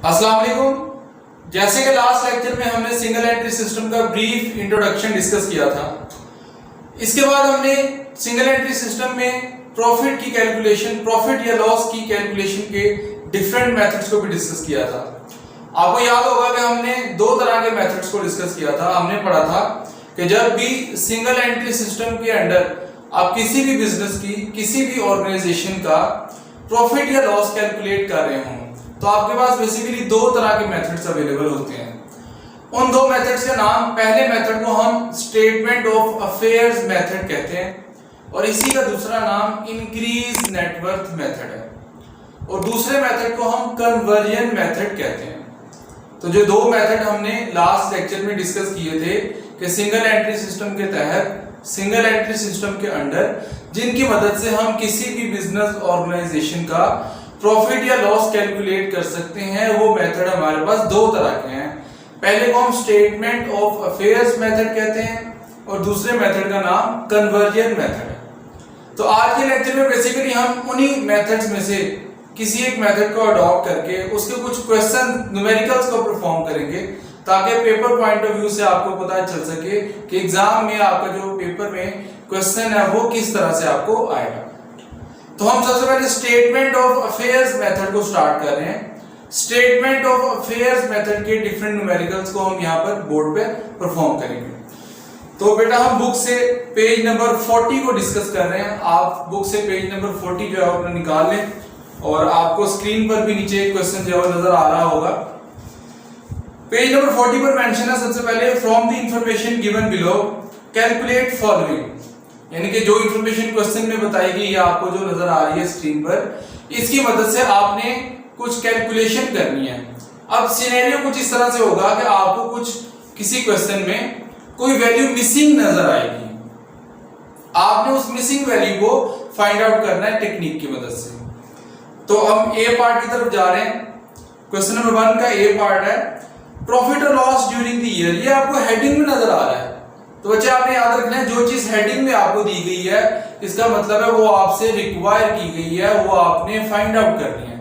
अस्सलाम वालेकुम। जैसे कि लास्ट लेक्चर में हमने सिंगल एंट्री सिस्टम का ब्रीफ इंट्रोडक्शन डिस्कस किया था, इसके बाद हमने सिंगल एंट्री सिस्टम में प्रॉफिट की कैलकुलेशन, प्रॉफिट या लॉस की कैलकुलेशन के डिफरेंट मेथड्स को भी डिस्कस किया था। आपको याद होगा कि हमने दो तरह के मेथड्स को डिस्कस किया था। हमने पढ़ा था कि जब भी सिंगल एंट्री सिस्टम के अंडर आप किसी भी बिजनेस की, किसी भी ऑर्गेनाइजेशन का प्रॉफिट या लॉस कैलकुलेट कर रहे हो, तो आपके पास बेसिकली दो तरह के मेथड्स अवेलेबल होते हैं। उन दो मेथड्स के नाम, पहले मेथड को हम स्टेटमेंट ऑफ अफेयर्स मेथड कहते हैं और इसी का दूसरा नाम इंक्रीज नेटवर्थ मेथड है, और दूसरे मेथड को हम कन्वर्जन मेथड कहते हैं। तो जो दो मेथड हमने लास्ट लेक्चर में डिस्कस किए थे कि सिंगल एंट्री सिस्टम के तहत, सिंगल एंट्री सिस्टम के अंडर जिनकी मदद से हम किसी भी बिजनेस ऑर्गेनाइजेशन का प्रॉफिट या लॉस कैलकुलेट कर सकते हैं, वो मेथड हमारे पास दो तरह के हैं। पहले को हम स्टेटमेंट ऑफ अफेयर्स मेथड कहते हैं और दूसरे मेथड का नाम कन्वर्जन मेथड है। तो आज के लेक्चर में बेसिकली हम उन्हीं मेथड्स में से किसी एक मेथड को अडॉप्ट करके उसके कुछ क्वेश्चन न्यूमेरिकल्स को परफॉर्म करेंगे, ताकि पेपर पॉइंट ऑफ व्यू से आपको पता चल सके कि एग्जाम में आपका जो पेपर में क्वेश्चन है वो किस तरह से आपको आएगा। तो हम सबसे पहले स्टेटमेंट ऑफ अफेयर्स मेथड को स्टार्ट कर रहे हैं। स्टेटमेंट ऑफ अफेयर्स मेथड के डिफरेंट न्यूमेरिकल्स को हम यहाँ पर बोर्ड पे परफॉर्म करेंगे। तो बेटा हम बुक से पेज नंबर 40 को डिस्कस कर रहे हैं। आप बुक से पेज नंबर 40 जो है अपना निकाल लें और आपको स्क्रीन पर भी नीचे एक क्वेश्चन जो है नजर आ रहा होगा। पेज नंबर 40 पर मेंशन है सबसे पहले, from the information given below calculate following, यानी कि जो इंफॉर्मेशन क्वेश्चन में बताई गई है आपको जो नजर आ रही है स्क्रीन पर, इसकी मदद से आपने कुछ कैलकुलेशन करनी है। अब सिनेरियो कुछ इस तरह से होगा कि आपको कुछ किसी क्वेश्चन में कोई वैल्यू मिसिंग नजर आएगी, आपने उस मिसिंग वैल्यू को फाइंड आउट करना है टेक्निक की मदद से। तो हम ए पार्ट की तरफ जा रहे हैं। क्वेश्चन नंबर 1 का ए पार्ट है, प्रॉफिट और लॉस ड्यूरिंग द ईयर। ये आपको हेडिंग में नजर आ रहा है, तो बच्चे आपने याद रखना है जो चीज हेडिंग में आपको दी गई है इसका मतलब है वो आपसे रिक्वायर की गई है, वो आपने फाइंड आउट करनी है।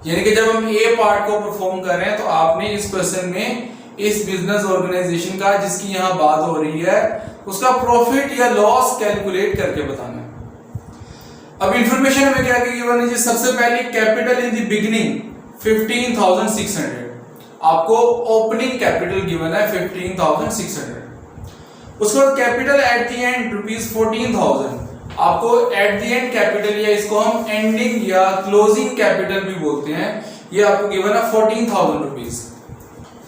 यानी कि जब हम ए पार्ट को परफॉर्म कर रहे हैं तो आपने इस क्वेश्चन में इस बिजनेस ऑर्गेनाइजेशन का जिसकी यहाँ बात हो रही है उसका प्रॉफिट या लॉस कैलकुलेट करके बताना है। अब इंफॉर्मेशन हमें क्या गिवन है, सबसे पहले कैपिटल इन द बिगिनिंग 15,600, आपको ओपनिंग कैपिटल गिवन है 15,600। उसके बाद कैपिटल एट द एंड ₹14,000, आपको एट द एंड कैपिटल या इसको हम एंडिंग या क्लोजिंग कैपिटल भी बोलते हैं, ये आपको गिवन है ₹14,000।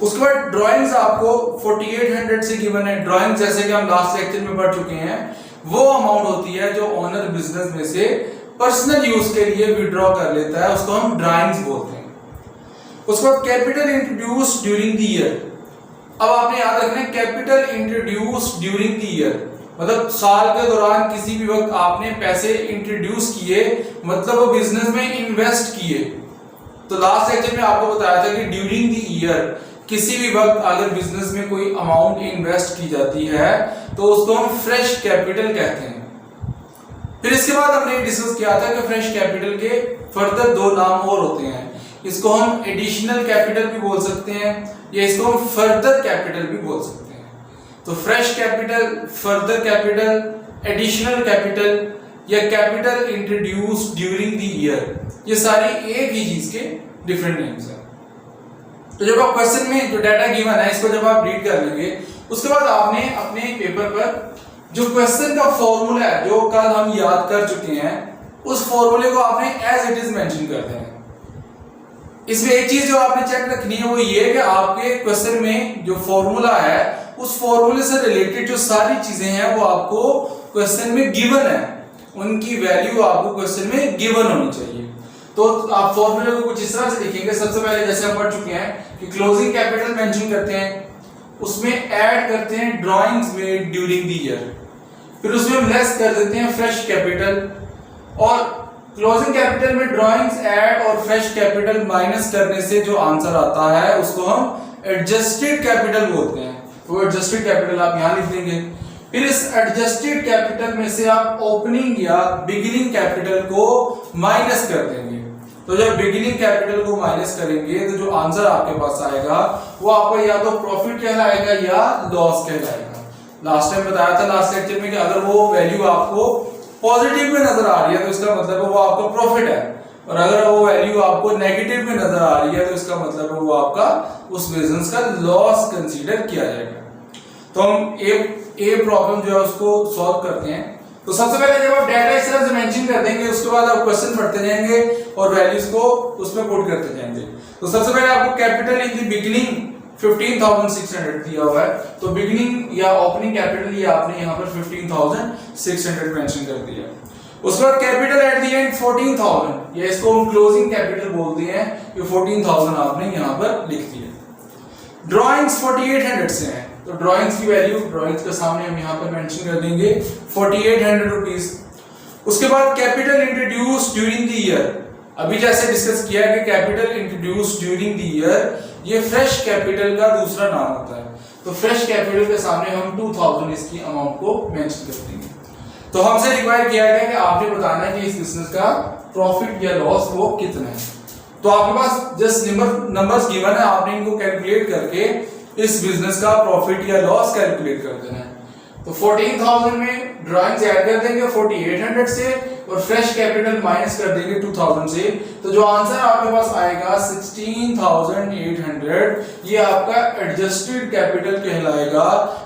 उसके बाद ड्राइंग्स आपको 4800 से गिवन है। ड्राइंग जैसे कि हम लास्ट लेक्चर में पढ़ चुके हैं, वो अमाउंट होती है जो ओनर बिजनेस में से पर्सनल यूज के लिए विड्रॉ कर लेता है, उसको हम ड्राइंग्स बोलते हैं। उसके बाद capital introduce during the year. अब आपने याद रखना है capital introduce during the year मतलब साल के दौरान किसी भी वक्त आपने पैसे इंट्रोड्यूस किए, मतलब वो बिजनेस में इन्वेस्ट किए। तो लास्ट लेक्चर में आपको बताया था कि ड्यूरिंग द ईयर किसी भी वक्त अगर बिजनेस में कोई अमाउंट इन्वेस्ट की जाती है तो उसको हम फ्रेश कैपिटल कहते हैं। फिर इसके बाद हमने डिस्कस किया था कि फ्रेश कैपिटल के फर्दर दो नाम और होते हैं, इसको हम एडिशनल कैपिटल भी बोल सकते हैं या इसको हम फर्दर कैपिटल भी बोल सकते हैं। तो fresh capital, further capital, additional capital या capital introduce during the year, ये सारी एक ही चीज के डिफरेंट नेम्स हैं। तो जब आप क्वेश्चन में जो डाटा गिवन है इसको जब आप रीड कर लेंगे, उसके बाद आपने अपने पेपर पर जो क्वेश्चन का फॉर्मूला है जो कल हम याद कर चुके हैं, उस फॉर्मूले को आपने एज इट इज मेंशन कर देना है। इसमें एक चीज जो आपने चेक रखनी है वो ये कि आपके क्वेश्चन में जो फॉर्मूला है उस फॉर्मूले से रिलेटेड जो सारी चीजें हैं वो आपको क्वेश्चन में गिवन है, उनकी वैल्यू आपको क्वेश्चन में गिवन होनी चाहिए। तो आप फॉर्मूले को कुछ इस तरह से लिखेंगे। सबसे पहले जैसे हम पढ़ चुके हैं कि क्लोजिंग कैपिटल मेंशन करते हैं, उसमें ऐड करते हैं drawings made during the year, फिर उसमें हम लेस कर देते हैं फ्रेश कैपिटल, और क्लोजिंग कैपिटल में ड्राइंग्स ऐड और फ्रेश कैपिटल माइनस करने से जो आंसर आता है उसको हम एडजस्टेड कैपिटल बोलते हैं। वो एडजस्टेड कैपिटल आप यहां लिख देंगे। फिर इस एडजस्टेड कैपिटल में से आप ओपनिंग या बिगिनिंग कैपिटल को माइनस कर देंगे। तो जब बिगिनिंग कैपिटल को माइनस करेंगे तो जो आंसर आपके पास आएगा वो आपका या तो प्रॉफिट कहलाएगा या लॉस कहलाएगा। लास्ट टाइम बताया था लास्ट लेक्चर में कि अगर वो वैल्यू आपको पॉजिटिव में नजर आ रही है तो इसका मतलब है वो आपका प्रॉफिट है, और अगर वो वैल्यू आपको नेगेटिव में नजर आ रही है तो इसका मतलब है वो आपका उस बिजनेस का लॉस कंसीडर किया जाएगा। तो हम ए प्रॉब्लम जो है उसको सॉल्व करते हैं। तो सबसे पहले जब आप डाटा इस तरह से मेंशन कर देंगे उसके बाद आप क्वेश्चन पढ़ते जाएंगे और वैल्यूज को उसमें पुट करते जाएंगे। तो सबसे पहले आपको कैपिटल इन द बिगिनिंग 15,600 दिया हुआ है, तो बिगिनिंग या ओपनिंग कैपिटल ये आपने यहाँ पर 15,600 मेंशन कर दिया। उसके बाद कैपिटल एट द एंड 14,000, ये इसको हम क्लोजिंग कैपिटल बोलते हैं, ये 14,000 आपने यहाँ पर लिख दिया। ड्राइंग्स 4,800 से हैं, तो ड्राइंग्स की वैल्यू ड्राइंग्स के सामने हम यहाँ पर मेंशन कर देंगे 4,800 रुपीज। उसके बाद capital introduce during the year, अभी जैसे डिस्कस किया कि capital introduce during the year ये फ्रेश कैपिटल का दूसरा नाम होता है, तो फ्रेश कैपिटल के सामने हम 2,000 इसकी अमाउंट को मेंशन कर देंगे। तो हमसे रिक्वायर किया गया कि आपने बताना है कि इस बिजनेस का प्रॉफिट या लॉस वो कितना है। तो आपके पास जस्ट नंबर्स गिवन है, आपने इनको कैलकुलेट करके इस बिजनेस का प्रॉफिट या लॉस कैलकुलेट कर देना है। तो 14,000 में ड्राइंग्स ऐड कर देंगे 4,800 से और फ्रेश कैपिटल माइनस कर देंगे 2,000 से, तो जो आंसर आपके पास आएगा 16,800, ये आपका एडजस्टेड कैपिटल कहलाएगा।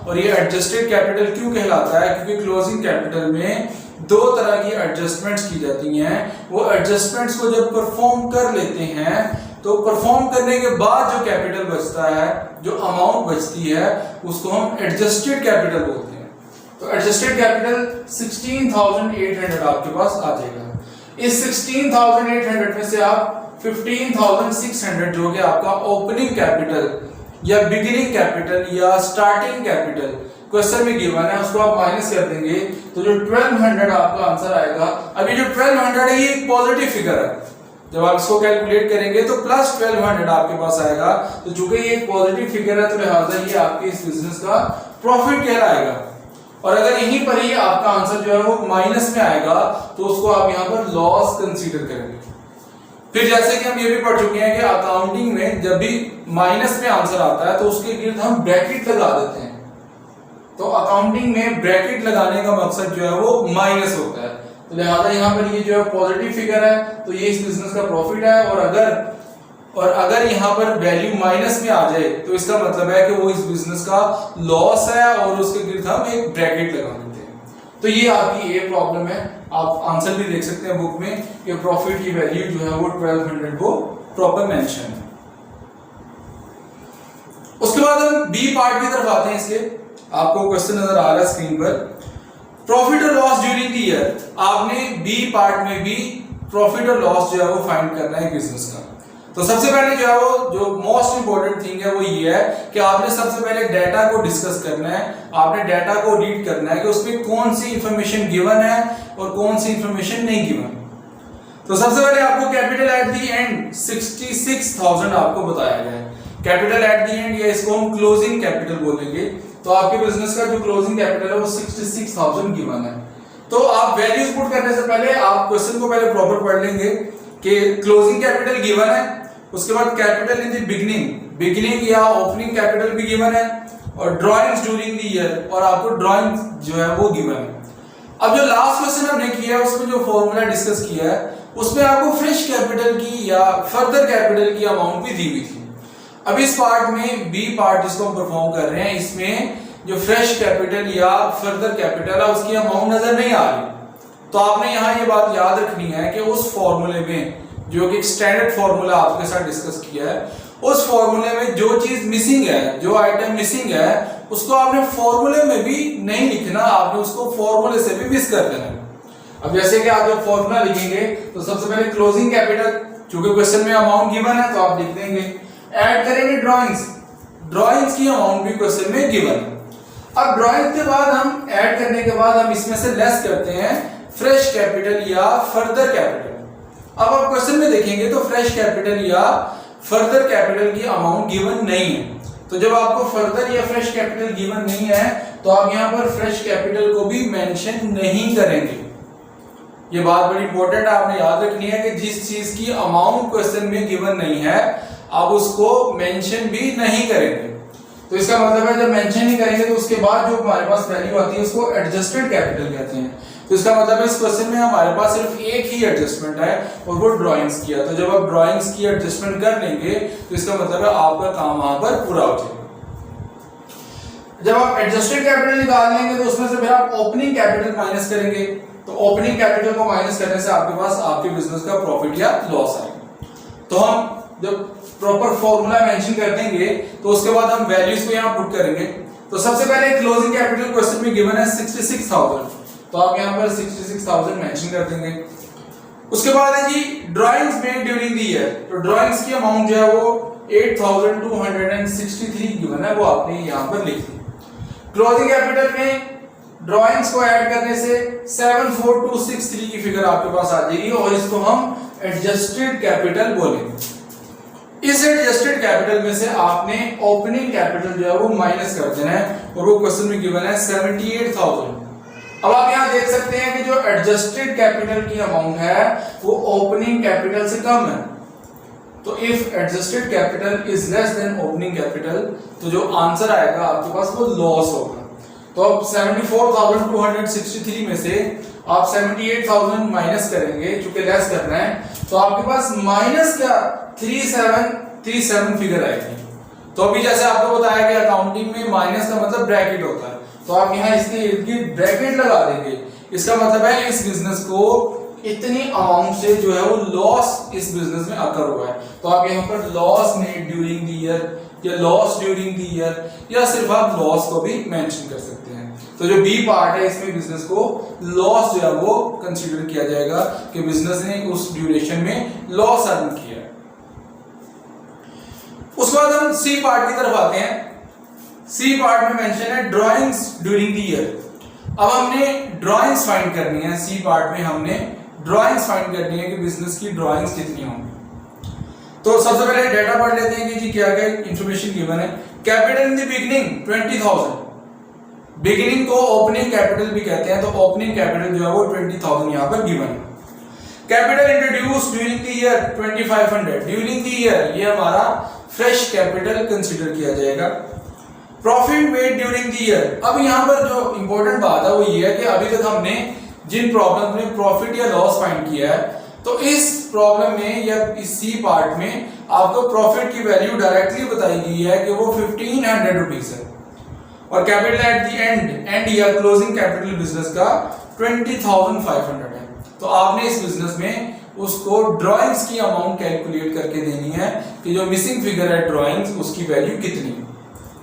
और ये एडजस्टेड कैपिटल क्यों कहलाता है? क्योंकि क्लोजिंग कैपिटल में दो तरह की एडजस्टमेंट्स की जाती हैं। वो एडजस्टमेंट्स को जब परफॉर्म कर लेते हैं तो परफॉर्म करने के बाद जो कैपिटल बचता है, जो अमाउंट बचती है, उसको हम एडजस्टेड कैपिटल बोलते हैं। तो एडजस्टेड कैपिटल 16,800 आपके पास आ जाएगा। इस 16,800 में से आप 15,600 जो कि आपका ओपनिंग कैपिटल या बिगिनिंग कैपिटल या स्टार्टिंग कैपिटल क्वेश्चन में गिवन है उसको आप माइनस कर देंगे, तो जो 1200 आपका आंसर आएगा। अभी जो 1200 है ये एक पॉजिटिव फिगर है, जब आप इसको कैलकुलेट करेंगे तो प्लस 1200 आपके पास आएगा। तो चूंकि ये एक पॉजिटिव फिगर है तो लिहाजा ये आपके इस बिजनेस का प्रॉफिट कहलाएगा। और अगर यहीं पर ही आपका आंसर जो है वो माइनस में आएगा तो उसको आप यहाँ पर लॉस कंसीडर करेंगे। फिर जैसे कि हम ये भी पढ़ चुके हैं कि अकाउंटिंग में जब भी माइनस में आंसर आता है तो उसके गिर्द हम ब्रैकेट लगा देते हैं। तो अकाउंटिंग में ब्रैकेट लगाने का मकसद जो है वो माइनस होता है, तो लिहाजा यहाँ पर ये जो है पॉजिटिव फिगर है तो ये इस बिजनेस का प्रॉफिट है। और अगर यहाँ पर वैल्यू माइनस में आ जाए तो इसका मतलब है कि वो इस बिजनेस का लॉस है और उसके गिर्द हम एक ब्रैकेट लगा देते हैं। तो ये आपकी ये प्रॉब्लम है। आप आंसर भी देख सकते हैं बुक में कि प्रॉफिट की वैल्यू जो है वो 1200 वो प्रॉपर मेंशन है। उसके बाद हम बी पार्ट की तरफ आते हैं। इसके आपको क्वेश्चन नजर आ रहा है स्क्रीन पर, प्रॉफिट और लॉस ड्यूरिंग द ईयर। आपने बी पार्ट में भी प्रॉफिट और लॉस जो है वो फाइंड करना है बिजनेस का। तो सबसे पहले जो है वो जो मोस्ट इंपॉर्टेंट थिंग है वो ये है कि आपने सबसे पहले डाटा को डिस्कस करना है। आपने डाटा को रीड करना है कि उसमें कौन सी इंफॉर्मेशन गिवन है और कौन सी इंफॉर्मेशन नहीं गिवन। तो सबसे पहले आपको कैपिटल एट द एंड 66,000 आपको बताया गया है। कैपिटल एट द एंड या इसको हम क्लोजिंग कैपिटल बोलेंगे। तो आपके बिजनेस का जो क्लोजिंग कैपिटल है वो 66,000 गिवन है। तो आप वैल्यूज पुट करने से पहले आप क्वेश्चन को पहले प्रॉपर पढ़ लेंगे कि क्लोजिंग कैपिटल गिवन है, उसके बाद कैपिटल इन द बिगिनिंग या ओपनिंग कैपिटल भी गिवन है, और ड्राइंग्स ड्यूरिंग द ईयर, और आपको ड्राइंग्स जो है वो गिवन है। अब जो लास्ट क्वेश्चन हमने किया है उसमें जो फॉर्मूला डिस्कस किया है उसमें आपको फ्रेश कैपिटल की या फर्दर कैपिटल की अमाउंट भी दी हुई थी। अब इस पार्ट में बी पार्ट जिसको हम परफॉर्म कर रहे हैं इसमें जो फ्रेश कैपिटल या फर्दर कैपिटल है उसकी अमाउंट नजर नहीं आ रही। तो आपने यहाँ ये बात याद रखनी है कि उस फॉर्मूले में जो कि स्टैंडर्ड फॉर्मूला आपके साथ डिस्कस किया है उस फॉर्मूले में जो चीज मिसिंग है, जो आइटम मिसिंग है उसको आपने फॉर्मूले में भी नहीं लिखना, आपने उसको फॉर्मूले से भी मिस कर देना है। अब जैसे कि आप जब फॉर्मूला लिखेंगे तो सबसे पहले क्लोजिंग कैपिटल, चूंकि क्वेश्चन में अमाउंट गिवन है तो आप लिख देंगे, ऐड करेंगे ड्राइंग्स की अमाउंट भी क्वेश्चन में गिवन है। अब ड्राइंग के बाद हम ऐड करने के बाद हम इसमें से लेस करते हैं फ्रेश कैपिटल या फर्दर कैपिटल। अब आप क्वेश्चन में देखेंगे तो फ्रेश कैपिटल या फर्दर कैपिटल की अमाउंट गिवन नहीं है। तो जब आपको फर्दर या फ्रेश कैपिटल गिवन नहीं है तो आप यहां पर फ्रेश कैपिटल को भी मेंशन नहीं करेंगे। ये बात बड़ी इंपॉर्टेंट आपने याद रखनी है कि जिस चीज की अमाउंट क्वेश्चन में गिवन नहीं है आप उसको मेंशन भी नहीं करेंगे। तो इसका मतलब है जब मेंशन नहीं करेंगे तो उसके बाद जो हमारे पास वैल्यू आती है उसको एडजस्टेड कैपिटल कहते हैं। तो इसका मतलब है इस क्वेश्चन में हमारे पास सिर्फ एक ही एडजस्टमेंट है और वो ड्राइंग्स किया। तो जब आप ड्राइंग्स की एडजस्टमेंट कर लेंगे तो इसका मतलब है आपका काम वहां पर पूरा हो जाएगा। जब आप एडजस्टेड कैपिटल निकाल लेंगे तो उसमें से फिर आप ओपनिंग कैपिटल माइनस करेंगे। तो ओपनिंग कैपिटल को माइनस करने से आपके पास आपके बिजनेस का प्रॉफिट या लॉस आएगा। तो हम जब प्रॉपर फॉर्मूला मेंशन कर देंगे तो उसके बाद हम वैल्यूज को यहां पुट करेंगे। तो सबसे पहले क्लोजिंग कैपिटल क्वेश्चन में गिवन है 66,000, तो आप यहां पर 66,000 मेंशन कर देंगे। उसके बाद है जी drawings made during the year. तो ड्राइंग्स की अमाउंट जो है वो 8,263 गिवन है, वो आपने यहां पर लिख दी। क्लोजिंग कैपिटल में ड्राइंग्स को ऐड करने से 74263 की फिगर आपके पास आ जाएगी और इसको हम एडजस्टेड कैपिटल बोलेंगे। इस एडजस्टेड कैपिटल में से आपने ओपनिंग कैपिटल जो है वो माइनस कर देना है और वो क्वेश्चन में गिवन है 78,000। अब आप यहां देख सकते हैं कि जो एडजस्टेड कैपिटल की अमाउंट है वो ओपनिंग कैपिटल से कम है। तो if adjusted capital is less than opening capital तो जो आंसर आएगा आपके पास वो लॉस होगा। तो अब 74,263 में से आप 78,000 माइनस करेंगे, चूंकि लेस करना है, तो आपके पास माइनस क्या 3737 फिगर आएगी। तो अभी जैसे आपको बताया कि अकाउंटिंग में माइनस का मतलब ब्रैकेट होता है, तो आप यहाँ इसके इर्द गिर्द ब्रैकेट लगा देंगे। इसका मतलब है इस बिजनेस को इतनी अमाउंट से जो है वो लॉस इस बिजनेस में अकर हुआ है। तो आप यहाँ पर loss made during the year या लॉस ड्यूरिंग द ईयर या सिर्फ आप लॉस को भी मेंशन कर सकते हैं। तो जो बी पार्ट है इसमें बिजनेस को लॉस जो है वो कंसीडर किया जाएगा कि बिजनेस ने उस ड्यूरेशन में लॉस अर्न किया। उसके बाद हम सी पार्ट की तरफ आते हैं। सी पार्ट में मेंशन है ड्राइंग्स ड्यूरिंग द ईयर। अब हमने ड्राइंग्स फाइंड करनी है। सी पार्ट में हमने ड्राइंग्स फाइंड करनी है कि बिजनेस की ड्राइंग्स कितनी होंगी। तो सबसे पहले डेटा पढ़ लेते हैं कि जी क्या क्या इंफॉर्मेशन गिवन है। Capital in the beginning 20,000। Beginning को ओपनिंग कैपिटल भी कहते हैं, तो ओपनिंग कैपिटल जो है वो 20,000 यहां पर गिवन है। Capital introduce during the year 2,500। During the year ये हमारा फ्रेश कैपिटल कंसीडर किया जाएगा। Profit made during the year. अब यहां पर जो इंपॉर्टेंट बात है वो ये है कि अभी तक हमने जिन प्रॉब्लम में प्रॉफिट या लॉस फाइंड किया है, तो इस प्रॉब्लम में या इस सी पार्ट में आपको प्रॉफिट की वैल्यू डायरेक्टली बताई गई है कि वो 1,500 रुपीज है और कैपिटल एट द एंड या क्लोजिंग कैपिटल बिजनेस का 20,500 है। तो आपने इस बिजनेस में उसको ड्राइंग्स की अमाउंट कैलकुलेट करके देनी है कि जो मिसिंग फिगर है ड्राइंग्स उसकी वैल्यू कितनी है।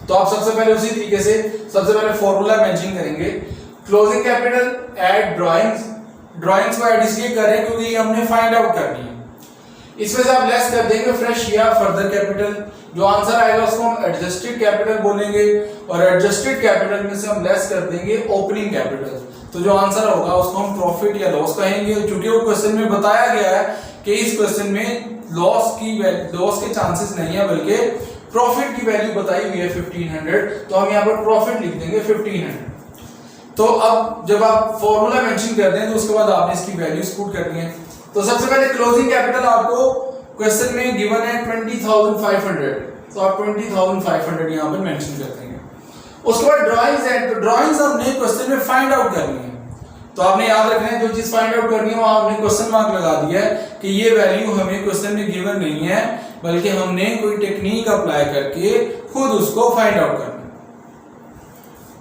तो आप सबसे पहले उसी तरीके से सबसे पहले फॉर्मूला मेंशन करेंगे। Closing capital add drawings. Drawings को ऐड इसलिए कर रहे हैं क्योंकि हमने फाइंड आउट करनी है। इसमें से आप लेस कर देंगे फ्रेश या फर्दर कैपिटल। जो आंसर आएगा उसको हम एडजस्टेड कैपिटल बोलेंगे और एडजस्टेड कैपिटल में से हम लेस कर देंगे ओपनिंग कैपिटल। तो जो आंसर होगा उसको हम प्रॉफिट या लॉस कहेंगे। चूंकि वो क्वेश्चन में बताया गया है कि इस क्वेश्चन में लॉस के चांसेस नहीं है बल्कि प्रॉफिट की वैल्यू बताई हुई है 1,500, तो हम यहाँ पर प्रॉफिट लिख देंगे 1,500। तो अब जब आप फॉर्मूला मेंशन कर दें तो उसके बाद आपने इसकी वैल्यूज पुट करनी है। तो सबसे पहले क्लोजिंग कैपिटल आपको क्वेश्चन में गिवन है 20,500, तो आप 20,500 यहाँ पर मेंशन कर देंगे। उसके बाद ड्राइंग्स है, तो ड्राइंग्स हमने क्वेश्चन में फाइंड आउट करनी है। तो आपने याद रखना है जो चीज फाइंड आउट करनी है वहां हमने क्वेश्चन मार्क लगा दिया है कि ये वैल्यू हमें क्वेश्चन में गिवन नहीं है बल्कि हमने कोई टेक्निक अप्लाई करके खुद उसको फाइंड आउट करना है।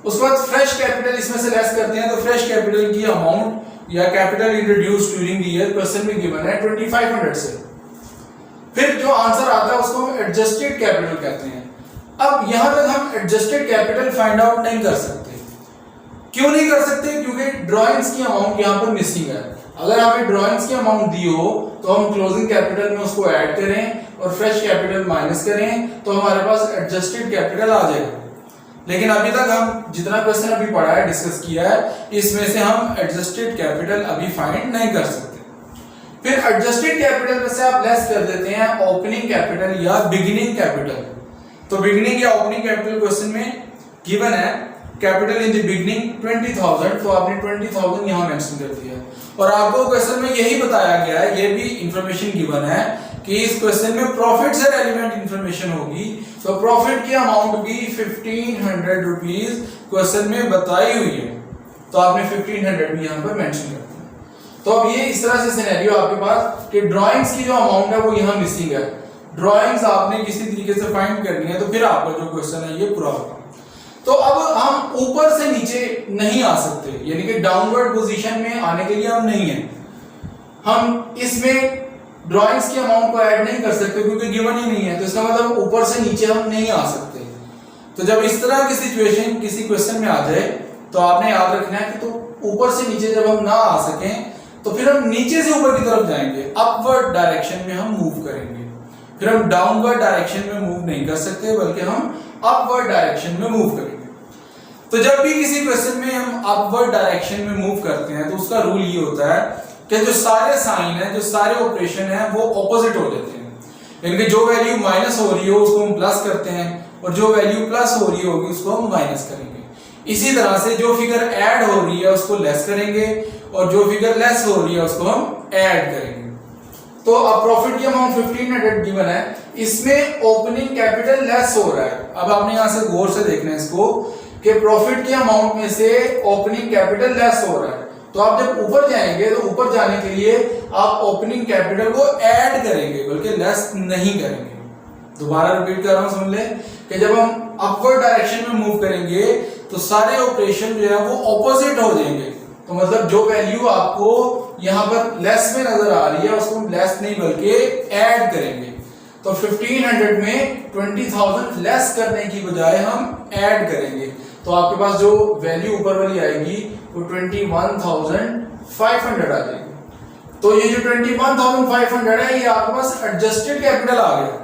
उसके बाद फ्रेश कैपिटल इसमें से लेस करते हैं। तो फ्रेश कैपिटल की अमाउंट या capital introduced during the year question में गिवन है 2,500 से। फिर जो आंसर आता है उसको हम एडजस्टेड कैपिटल कहते हैं। अब यहां तक हम एडजस्टेड कैपिटल फाइंड आउट नहीं कर सकते। क्यों नहीं कर सकते? क्योंकि ड्राइंग्स की अमाउंट यहां पर मिसिंग है। अगर हमें ड्राइंग्स की अमाउंट दी हो तो हम क्लोजिंग कैपिटल में उसको ऐड करें और फ्रेश कैपिटल माइनस करें तो हमारे पास एडजस्टेड कैपिटल आ जाएगा। लेकिन अभी तक हम जितना क्वेश्चन अभी पढ़ा है, डिस्कस किया है, इसमें से हम एडजस्टेड कैपिटल अभी फाइंड नहीं कर सकते। फिर एडजस्टेड कैपिटल में से आप लेस कर देते हैं ओपनिंग कैपिटल या बिगिनिंग कैपिटल। तो बिगिनिंग या ओपनिंग कैपिटल क्वेश्चन में गिवन है कैपिटल इन द बिगनिंग 20,000, तो आपने 20,000 यहाँ मेंशन कर दिया। और आपको क्वेश्चन में यही बताया गया है, ये भी इंफॉर्मेशन गिवन है कि इस क्वेश्चन में प्रॉफिट से रेलेवेंट इंफॉर्मेशन होगी, तो प्रॉफिट की अमाउंट भी 1500 रुपीज क्वेश्चन में बताई हुई है, तो आपने 1500 भी यहाँ पर मेंशन कर दिया। तो अब ये इस तरह से सिनेरियो आपके पास कि ड्राइंग्स की जो अमाउंट है वो यहाँ मिसिंग है, ड्राइंग्स आपने किसी तरीके से फाइंड करनी है, तो फिर आपका जो क्वेश्चन है ये पूरा होगा। तो अब हम ऊपर से नीचे नहीं आ सकते, यानी कि डाउनवर्ड पोजीशन में आने के लिए हम नहीं है, हम इसमें ड्राइंग्स की अमाउंट को ऐड नहीं कर सकते क्योंकि गिवन ही नहीं है, तो इसका मतलब ऊपर से नीचे हम नहीं आ सकते। तो जब इस तरह की सिचुएशन किसी क्वेश्चन में आ जाए तो आपने याद रखना है कि तो ऊपर से नीचे जब हम ना आ सकें तो फिर हम नीचे से ऊपर की तरफ जाएंगे, अपवर्ड डायरेक्शन में हम मूव करेंगे, फिर हम डाउनवर्ड डायरेक्शन में मूव नहीं कर सकते बल्कि हम अपवर्ड डायरेक्शन में मूव करेंगे। तो जब भी किसी क्वेश्चन में हम अपवर्ड डायरेक्शन में मूव करते हैं तो उसका रूल ये होता है कि जो सारे साइन है, जो सारे ऑपरेशन है वो ऑपोजिट हो जाते हैं, यानी कि जो वैल्यू माइनस हो रही हो उसको हम प्लस करते हैं और जो वैल्यू प्लस हो रही होगी उसको हम माइनस करेंगे। इसी तरह से जो फिगर ऐड हो रही है उसको लेस करेंगे और जो फिगर लेस हो रही है उसको हम ऐड करेंगे। तो अब प्रॉफिट की अमाउंट 1500 गिवन है, इसमें ओपनिंग कैपिटल लेस हो रहा है। अब आपने यहां से गौर से देखना है इसको कि प्रॉफिट की अमाउंट में से ओपनिंग कैपिटल लेस हो रहा है, तो आप जब ऊपर जाएंगे तो ऊपर जाने के लिए आप ओपनिंग कैपिटल को ऐड करेंगे बल्कि लेस नहीं करेंगे। दोबारा रिपीट कर रहा हूं, सुन ले कि जब हम अपवर्ड डायरेक्शन में मूव करेंगे तो सारे ऑपरेशन जो है वो ऑपोजिट हो जाएंगे, तो मतलब जो वैल्यू आपको यहां पर लेस में नजर आ रही है उसको हम लेस नहीं बल्कि ऐड करेंगे। तो 1500 में 20,000 लेस करने की बजाय हम ऐड करेंगे, तो आपके पास जो वैल्यू ऊपर वाली आएगी वो 21,500 आ जाएगी। तो ये जो 21,500 है ये आपके पास एडजस्टेड कैपिटल आ गया।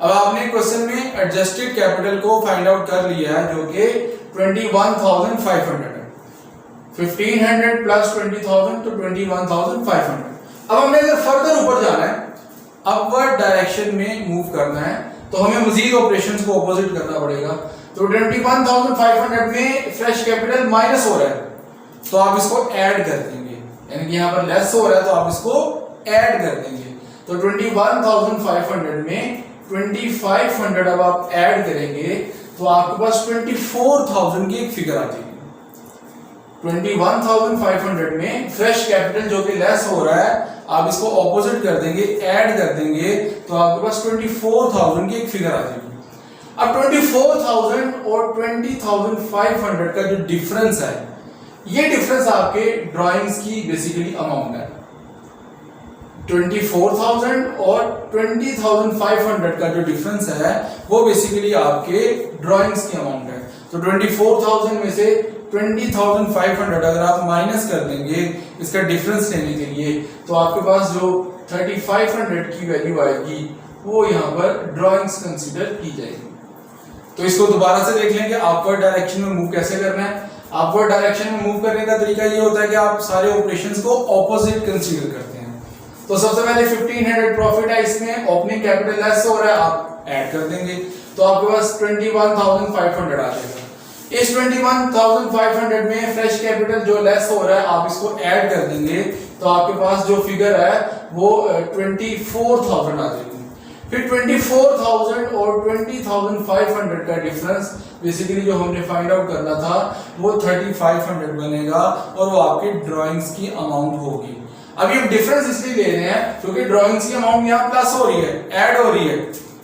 अब आपने क्वेश्चन में एडजस्टेड कैपिटल को फाइंड आउट कर लिया है जो कि 21,500 है। 1500 प्लस 20,000 तो 21,500। अब हमने अगर फर्दर ऊपर जाना है, अपवर्ड डायरेक्शन में मूव करना है, तो हमें मजीद ऑपरेशंस को ऑपोजिट करना पड़ेगा। तो 21,500 में फ्रेश कैपिटल माइनस हो रहा है तो आप इसको ऐड कर देंगे, यानी कि यहाँ पर लेस हो रहा है तो आप इसको ऐड कर देंगे। तो 21,500 में 2,500 अब आप ऐड करेंगे तो आपके पास 24,000 की एक फिगर आ जाएगी। 21,500 में फ्रेश कैपिटल जो कि लेस हो रहा है आप इसको ऑपोजिट कर देंगे, ऐड कर देंगे, तो आपके पास 24,000 की एक फिगर आ जाएगी। अब 24,000 और 20,500 का जो डिफरेंस है, ये डिफरेंस आपके ड्राइंग्स की बेसिकली अमाउंट है। 24,000 और 20,500 का जो डिफरेंस है वो बेसिकली आपके ड्राइंग्स की अमाउंट है। तो 24,000 में से 20,500 अगर आप माइनस कर देंगे इसका डिफरेंस लेने के लिए, तो आपके पास जो 3,500 की वैल्यू आएगी वो यहाँ पर ड्राइंग्स कंसीडर की जाएगी। तो इसको दोबारा से देख लेंगे, अपवर्ड डायरेक्शन में मूव कैसे करना है। अपवर्ड डायरेक्शन में मूव करने का तरीका ये होता है कि आप सारे ऑपरेशंस को ऑपोजिट कंसीडर करते हैं। तो सबसे पहले 1500 प्रॉफिट है, इसमें ओपनिंग कैपिटल लेस हो रहा है, आप ऐड कर देंगे तो आपके पास 21,500 आ जाएगा। इस 21,500 में फ्रेश कैपिटल जो लेस हो रहा है आप इसको ऐड कर देंगे तो आपके पास जो फिगर है वो 24,000 आ जाएगी। फिर 24,000 और 20,500 का डिफरेंस बेसिकली जो हमने फाइंड आउट करना था वो 3,500 बनेगा और वो आपके ड्राइंग्स की अमाउंट होगी। अभी हम डिफरेंस इसलिए ले रहे हैं क्योंकि ड्राइंग्स की अमाउंट यहाँ प्लस हो रही है, ऐड हो रही है,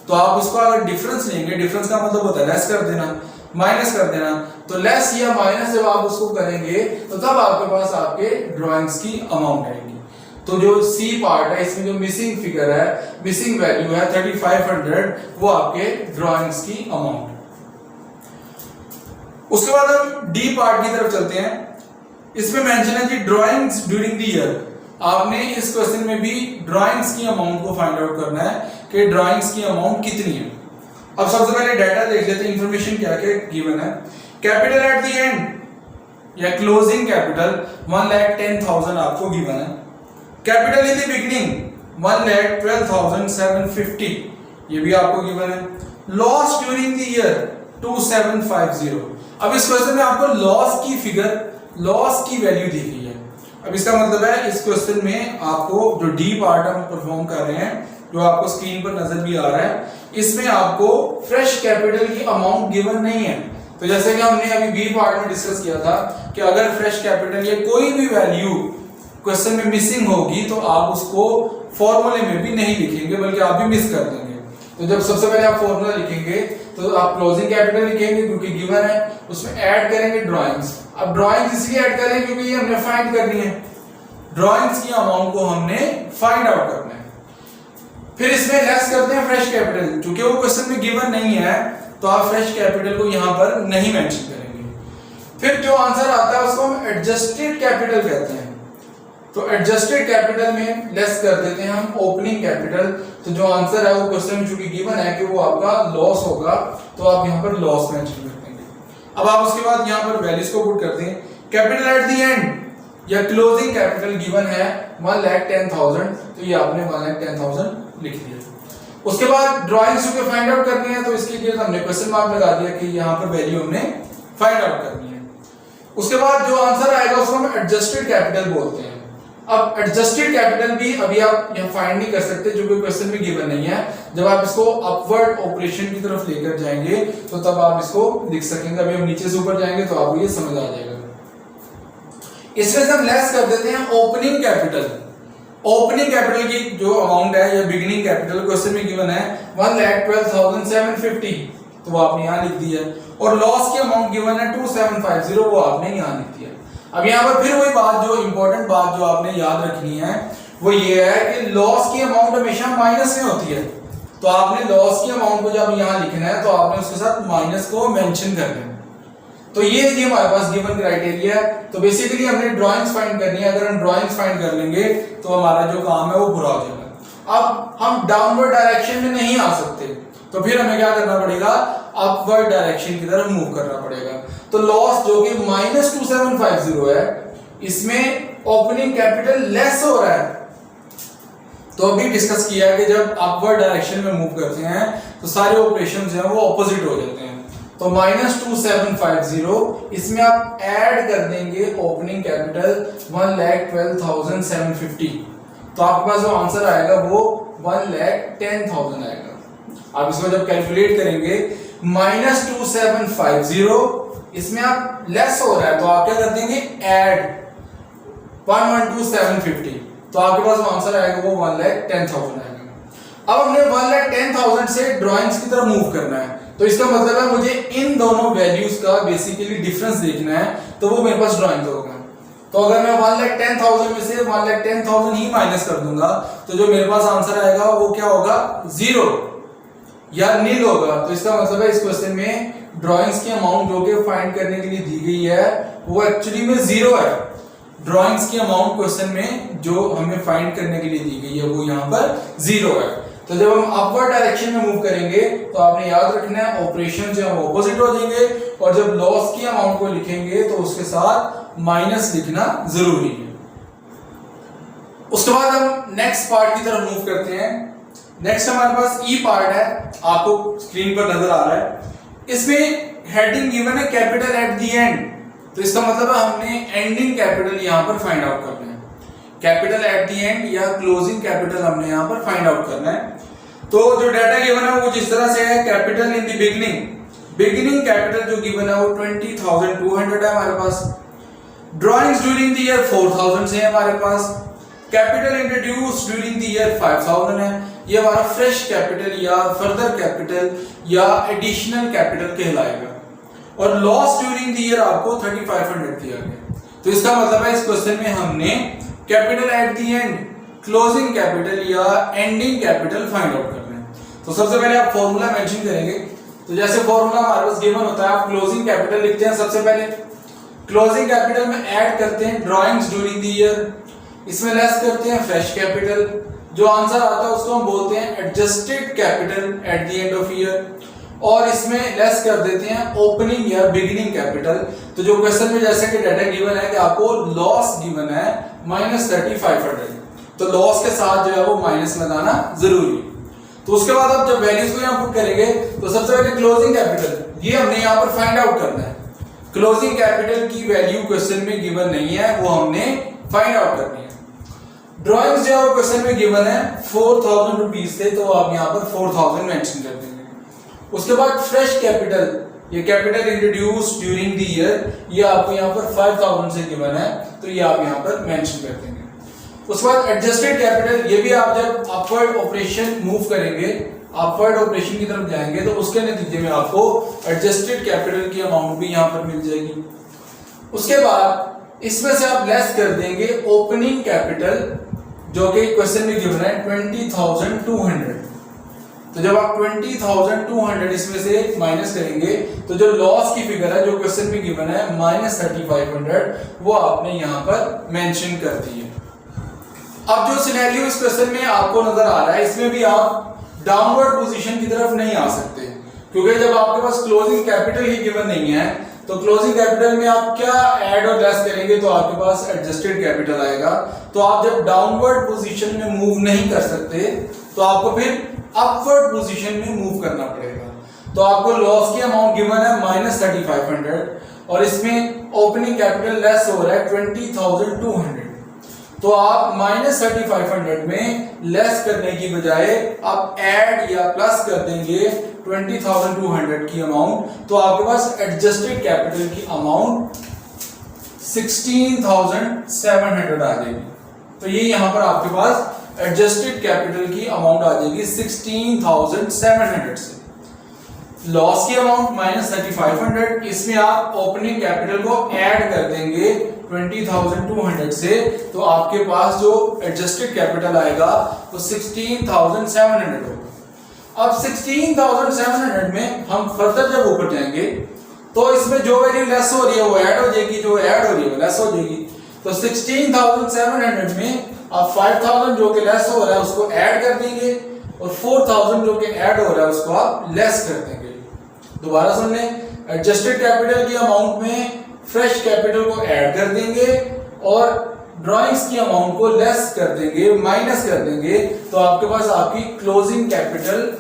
तो आप उसको अगर डिफरेंस लेंगे, डिफरेंस का मतलब होता है लेस कर देना, माइनस कर देना, तो लेस या माइनस जब आप उसको करेंगे तो तब आपके पास आपके ड्राइंग्स की अमाउंट आएगी। तो जो सी पार्ट है इसमें जो मिसिंग फिगर है, मिसिंग वैल्यू है 3,500, वो आपके ड्राइंग्स की अमाउंट। उसके बाद हम डी पार्ट की तरफ चलते हैं। इसमें मेंशन है कि ड्राइंग्स ड्यूरिंग द ईयर। आपने इस क्वेश्चन में भी ड्राइंग्स की अमाउंट को फाइंड आउट करना है कि ड्राइंग्स की अमाउंट कितनी है। अब सबसे पहले डाटा देख लेते हैं, इंफॉर्मेशन क्या क्या गिवन है। कैपिटल एट द एंड या क्लोजिंग कैपिटल 1,10,000 आपको गिवन है। कैपिटल इन द बिगिनिंग 1,12,750 ये भी आपको गिवन है। Loss during the year 2750। अब इस क्वेश्चन में आपको लॉस की फिगर, लॉस की वैल्यू दी गई है। अब इसका मतलब है इस क्वेश्चन में आपको जो डी पार्ट हम परफॉर्म कर रहे हैं, जो आपको स्क्रीन पर नजर भी आ रहा है, इसमें आपको फ्रेश कैपिटल की अमाउंट गिवन नहीं है। तो जैसे कि हमने अभी बी पार्ट में डिस्कस किया था कि अगर फ्रेश कैपिटल या कोई भी वैल्यू क्वेश्चन में मिसिंग होगी तो आप उसको फॉर्मूले में भी नहीं लिखेंगे, बल्कि आप भी मिस कर देंगे। तो जब सबसे पहले आप फॉर्मूला लिखेंगे तो आप क्लोजिंग कैपिटल लिखेंगे क्योंकि गिवन है, उसमें ऐड करेंगे ड्राइंग्स। अब ड्राइंग्स इसलिए ऐड करें क्योंकि ये हमने फाइंड करनी है, ड्राइंग्स की अमाउंट को हमने फाइंड आउट करना है। फिर इसमें लेस करते हैं फ्रेश कैपिटल, क्योंकि वो क्वेश्चन में गिवन नहीं है तो आप फ्रेश कैपिटल को यहां पर नहीं मेंशन करेंगे। फिर जो आंसर आता है उसको हम एडजस्टेड कैपिटल कहते हैं। तो एडजस्टेड कैपिटल में लेस कर देते हैं हम ओपनिंग कैपिटल। तो जो आंसर है वो क्वेश्चन में चूंकि गिवन है कि वो आपका लॉस होगा, तो आप यहाँ पर लॉस मेंशन कर देंगे। अब आप उसके बाद यहाँ पर वैल्यूज को पुट करते हैं। कैपिटल एट द एंड या क्लोजिंग कैपिटल गिवन है 1,10,000, तो ये आपने 1,10,000 लिख दिया। उसके बाद ड्राइंग्स को फाइंड आउट करनी है, तो इसके लिए हमने क्वेश्चन मार्क लगा दिया कि यहाँ पर वैल्यू हमने फाइंड आउट करनी है। उसके बाद जो आंसर आएगा उसको हम एडजस्टेड कैपिटल बोलते हैं। अब एडजस्टेड कैपिटल भी अभी आप यहाँ फाइंड नहीं कर सकते, जो कि क्वेश्चन में गिवन नहीं है। जब आप इसको अपवर्ड ऑपरेशन की तरफ लेकर जाएंगे तो तब आप इसको लिख सकेंगे। अभी हम नीचे से ऊपर जाएंगे तो आपको ये समझ आ जाएगा। इसमें से हम लेस कर देते हैं ओपनिंग कैपिटल। ओपनिंग कैपिटल की जो अमाउंट है या बिगिनिंग कैपिटल क्वेश्चन में गिवन है 1,12,750, तो वो आपने यहाँ लिख दिया। और लॉस की अमाउंट गिवन है 2,750, वो आपने यहाँ लिख दिया। अब यहाँ पर फिर वही बात, जो इंपॉर्टेंट बात जो आपने याद रखनी है वो ये है कि लॉस की अमाउंट हमेशा माइनस में होती है। तो आपने लॉस की अमाउंट को जब यहाँ लिखना है तो आपने उसके साथ माइनस को मेंशन करना है। तो ये हमारे पास गिवन क्राइटेरिया है। तो बेसिकली हमने ड्राइंग्स फाइंड करनी है। अगर हम ड्राइंग्स फाइंड कर लेंगे तो हमारा जो काम है वो पूरा हो जाएगा। अब हम डाउनवर्ड डायरेक्शन में नहीं आ सकते, तो फिर हमें क्या करना पड़ेगा, अपवर्ड डायरेक्शन की तरफ मूव करना पड़ेगा। तो लॉस जो कि -2750 है, इसमें ओपनिंग कैपिटल लेस हो रहा है। तो अभी डिस्कस किया है कि जब अपवर्ड डायरेक्शन में मूव करते हैं तो सारे ऑपरेशन जो है वो ऑपोजिट हो जाते हैं। तो -2750, इसमें आप ऐड कर देंगे ओपनिंग कैपिटल 1,12,750, तो आपके पास जो आंसर आएगा वो 1,10,000 आएगा। आप इसको जब कैलकुलेट करेंगे -2750, इसमें आप लेस हो रहा है तो आप क्या कर देंगे, ऐड 1,12,750, तो आपके पास आंसर आएगा वो 1,10,000 आएगा। अब हमने 1,10,000 से ड्राइंग्स की तरफ मूव करना है, तो इसका मतलब है मुझे इन दोनों वैल्यूज का बेसिकली डिफरेंस देखना है, तो वो मेरे पास ड्राइंग होगा। तो अगर मैं 1,10,000 में से 1,10,000 ही माइनस कर दूंगा तो जो मेरे पास आंसर आएगा वो क्या होगा, 0 या नील होगा। तो इसका मतलब है इस क्वेश्चन में ड्राइंग्स की अमाउंट जो कि फाइंड करने के लिए दी गई है वो एक्चुअली में 0 है। ड्राइंग्स की अमाउंट क्वेश्चन में जो हमें फाइंड करने के लिए दी गई है वो यहाँ पर 0 है। तो जब हम अपवर्ड डायरेक्शन में मूव करेंगे तो आपने याद रखना है ऑपरेशन जो है ऑपोजिट हो जाएंगे, और जब लॉस की अमाउंट को लिखेंगे तो उसके साथ माइनस लिखना जरूरी है। उसके बाद हम नेक्स्ट पार्ट की तरफ मूव करते हैं। नेक्स्ट हमारे पास ई पार्ट है, आपको स्क्रीन पर नजर आ रहा है। इसमें हेडिंग गिवन है कैपिटल एट द एंड, तो इसका मतलब है हमने एंडिंग कैपिटल यहां पर फाइंड आउट करना है। कैपिटल एट द एंड या क्लोजिंग कैपिटल हमने यहां पर फाइंड आउट करना है। तो जो डाटा गिवन है वो जिस तरह से है, capital in the beginning capital जो गिवन है वो 20,200 है हमारे पास। ड्राइंग्स ड्यूरिंग द ईयर 4,000 से है हमारे पास। Capital introduce during the year 5,000 है। ये हमारा फ्रेश कैपिटल या फर्दर कैपिटल या एडिशनल कैपिटल कहलाएगा। और लॉस ड्यूरिंग द ईयर आपको 3,500 दिया गया। तो इसका मतलब है इस क्वेश्चन में हमने capital at the end, closing capital या एंडिंग कैपिटल फाइंड आउट करना है। तो सबसे पहले आप फॉर्मूला मेंशन करेंगे। तो जैसे फॉर्मूला हमारे पास गिवन होता है, आप क्लोजिंग कैपिटल लिखते हैं। सबसे पहले क्लोजिंग कैपिटल में ऐड करते हैं ड्राइंग्स ड्यूरिंग द ईयर, इसमें लेस करते हैं फ्रेश कैपिटल। जो आंसर आता है उसको हम बोलते हैं adjusted capital at the end of year, और इसमें लेस कर देते हैं ओपनिंग या बिगिनिंग कैपिटल। तो जो क्वेश्चन में जैसे कि डाटा गिवन है कि आपको लॉस गिवन है -3,500, तो लॉस के साथ जो है वो माइनस लगाना जरूरी है। तो उसके बाद आप जब वैल्यूज को यहाँ पुट करेंगे तो सबसे पहले क्लोजिंग कैपिटल ये हमने यहाँ पर फाइंड आउट करना है। क्लोजिंग कैपिटल की वैल्यू क्वेश्चन में गिवन नहीं है, वो हमने फाइंड आउट करनी है। ड्रॉइंग्स जो है क्वेश्चन में गिवन है 4000 रुपीज थे, तो आप यहाँ पर 4000 मेंशन कर देंगे। उसके बाद फ्रेश कैपिटल, ये capital introduce during the year, ये आपको यहाँ पर 5000 से गिवन है, तो ये आप यहाँ पर मेंशन कर देंगे। उसके बाद एडजस्टेड कैपिटल, ये भी आप जब अपवर्ड ऑपरेशन मूव करेंगे, अपवर्ड ऑपरेशन की तरफ जाएंगे, तो उसके नतीजे में आपको एडजस्टेड कैपिटल की अमाउंट भी यहाँ पर मिल जाएगी। उसके बाद इसमें से आप लेस कर देंगे ओपनिंग कैपिटल, जो कि क्वेश्चन में गिवन है 20,200। तो जब आप 20,200 इसमें से माइनस करेंगे तो जो लॉस की फिगर है जो क्वेश्चन में गिवन है -3500, वो आपने यहाँ पर मेंशन कर दी है। अब जो सिनेरियो इस क्वेश्चन में आपको नजर आ रहा है, इसमें भी आप डाउनवर्ड पोजीशन की तरफ नहीं आ सकते, क्योंकि जब आपके पास क्लोजिंग कैपिटल ही गिवन नहीं है, तो क्लोजिंग कैपिटल में आप क्या ऐड और लेस करेंगे तो आपके पास एडजस्टेड कैपिटल आएगा। तो आप जब डाउनवर्ड पोजीशन में मूव नहीं कर सकते, तो आपको फिर अपवर्ड पोजीशन में मूव करना पड़ेगा। तो आपको लॉस की अमाउंट गिवन है -3500 और इसमें ओपनिंग कैपिटल लेस हो रहा है 20,200। तो आप -3500 में लेस करने की बजाय आप ऐड या प्लस कर देंगे 20,200 की अमाउंट, तो आपके पास एडजस्टेड कैपिटल की अमाउंट 16,700 आ जाएगी। तो ये यहां पर आपके पास एडजस्टेड कैपिटल की अमाउंट आ जाएगी 16,700 से। लॉस की अमाउंट -3500, इसमें आप ओपनिंग कैपिटल को ऐड कर देंगे 20,200 से, तो आपके पास जो एडजस्टेड कैपिटल आएगा वो 16,700 होगा। अब 16,700 में हम फर्दर जब ऊपर जाएंगे तो इसमें जो वैल्यू लेस हो रही है वो ऐड हो जाएगी, जो ऐड हो रही है वो लेस हो जाएगी। तो 16,700 में आप 5,000 जो कि लेस हो रहा है उसको ऐड कर देंगे और 4,000 जो कि ऐड हो रहा है उसको आप लेस कर देंगे। दोबारा सुन लें, एडजस्टेड कैपिटल की अमाउंट में फ्रेश कैपिटल को ऐड कर देंगे और ड्राइंग्स की अमाउंट को लेस कर देंगे, माइनस कर देंगे, तो आपके पास आपकी क्लोजिंग कैपिटल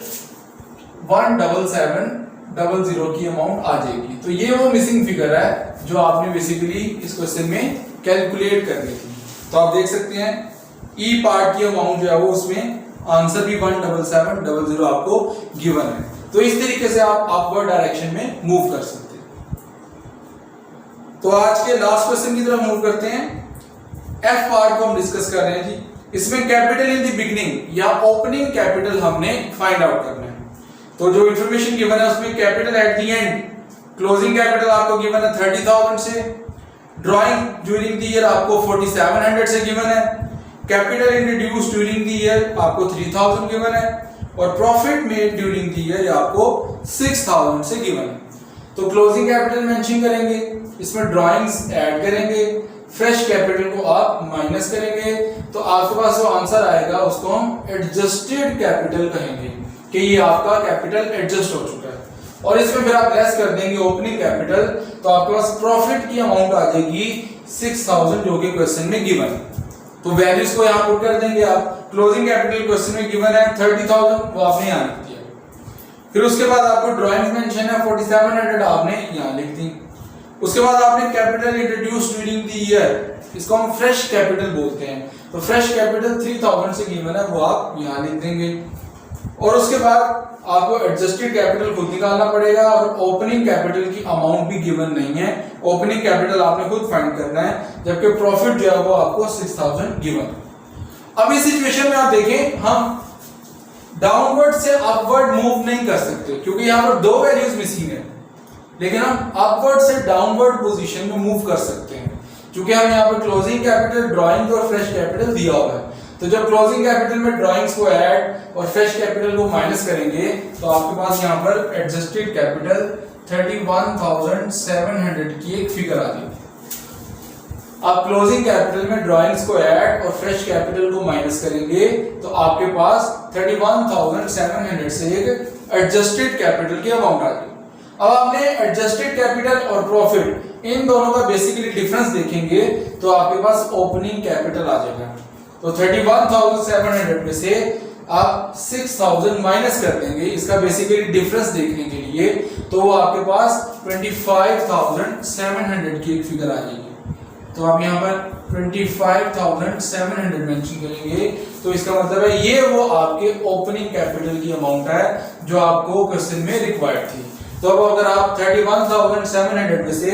17700 की अमाउंट आ जाएगी। तो ये वो मिसिंग फिगर है जो आपने बेसिकली इस क्वेश्चन में कैलकुलेट करनी थी। तो आप देख सकते हैं ई पार्ट की अमाउंट जो है वो उसमें आंसर भी 17700 आपको गिवन है। तो इस तरीके से आप अपवर्ड डायरेक्शन में मूव कर सकते हैं। तो आज के लास्ट क्वेश्चन की तरफ मूव करते हैं। एफ पार्ट को हम डिस्कस कर रहे हैं जी। इसमें कैपिटल इन द बिगिनिंग या ओपनिंग कैपिटल हमने फाइंड आउट करना है। तो जो इंफॉर्मेशन गिवन है उसमें capital at the end, closing capital आपको गिवन है 30,000 से, ड्राइंग ड्यूरिंग द ईयर आपको 4700 से गिवन है, capital introduce during the year आपको 3000 गिवन है और profit made during the year आपको 6000 से गिवन है। तो क्लोजिंग कैपिटल मेंशन करेंगे, इसमें ड्राइंग्स ऐड करेंगे, फ्रेश कैपिटल को आप माइनस करेंगे, तो आपके पास जो आंसर आएगा उसको हम एडजस्टेड कैपिटल कहेंगे कि ये आपका कैपिटल एडजस्ट हो चुका है। और इसमें फिर आप लेस कर देंगे ओपनिंग कैपिटल, तो आपके पास प्रॉफिट की अमाउंट आ जाएगी 6000 जो कि क्वेश्चन में गिवन है। तो वैल्यूज को यहाँ पुट कर देंगे आप। क्लोजिंग कैपिटल क्वेश्चन में गिवन है 30,000, वो आपने यहाँ लिख दिया। फिर उसके बाद आपको ड्राइंग मेंशन है 4700, आपने यहाँ लिख दी। उसके बाद आपने capital introduce during the year, इसको हम फ्रेश कैपिटल बोलते हैं, तो फ्रेश कैपिटल 3000 से गिवन है, वो आप यहाँ लिख देंगे। और उसके बाद आपको एडजस्टेड कैपिटल खुद निकालना पड़ेगा और ओपनिंग कैपिटल की अमाउंट भी गिवन नहीं है, ओपनिंग कैपिटल आपने खुद फाइंड करना है, जबकि प्रॉफिट जो है वो आपको 6000 गिवन। अब इस सिचुएशन में आप देखें, हम डाउनवर्ड से अपवर्ड मूव नहीं कर सकते क्योंकि यहाँ पर दो वैल्यूज मिसिंग है, लेकिन हम अपवर्ड से डाउनवर्ड पोजीशन में मूव कर सकते हैं क्योंकि हम यहाँ पर क्लोजिंग कैपिटल, ड्राइंग और फ्रेश कैपिटल दिया हुआ है। तो जब क्लोजिंग कैपिटल में ड्राइंग्स को ऐड और फ्रेश कैपिटल को माइनस करेंगे तो आपके पास यहाँ पर एडजस्टेड कैपिटल 31,700 की एक फिगर आ जाएगी। आप क्लोजिंग कैपिटल में ड्राइंग्स को ऐड और फ्रेश कैपिटल को माइनस करेंगे तो आपके पास 31,700 से एक एडजस्टेड कैपिटल की अमाउंट आ जाएगी। अब आपने एडजस्टेड कैपिटल और प्रॉफिट इन दोनों का बेसिकली डिफरेंस देखेंगे तो आपके पास ओपनिंग कैपिटल आ जाएगा। तो 31,700 में से आप 6000 माइनस कर देंगे इसका बेसिकली डिफरेंस देखने के लिए, तो वो आपके पास 25,700 की एक फिगर आ जाएगी। तो आप यहाँ पर 25,700 मेंशन करेंगे, तो इसका मतलब है ये वो आपके ओपनिंग कैपिटल की अमाउंट है जो आपको क्वेश्चन में रिक्वायर्ड थी। तो अब अगर आप 31,700 में से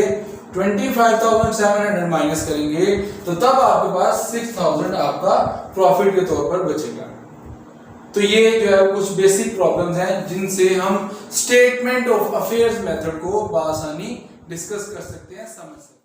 25,700 माइनस करेंगे तो तब आपके पास 6,000 आपका प्रॉफिट के तौर पर बचेगा। तो ये जो है कुछ बेसिक प्रॉब्लम्स हैं जिनसे हम स्टेटमेंट ऑफ अफेयर्स मेथड को बआसानी डिस्कस कर सकते हैं, समझ सकते हैं।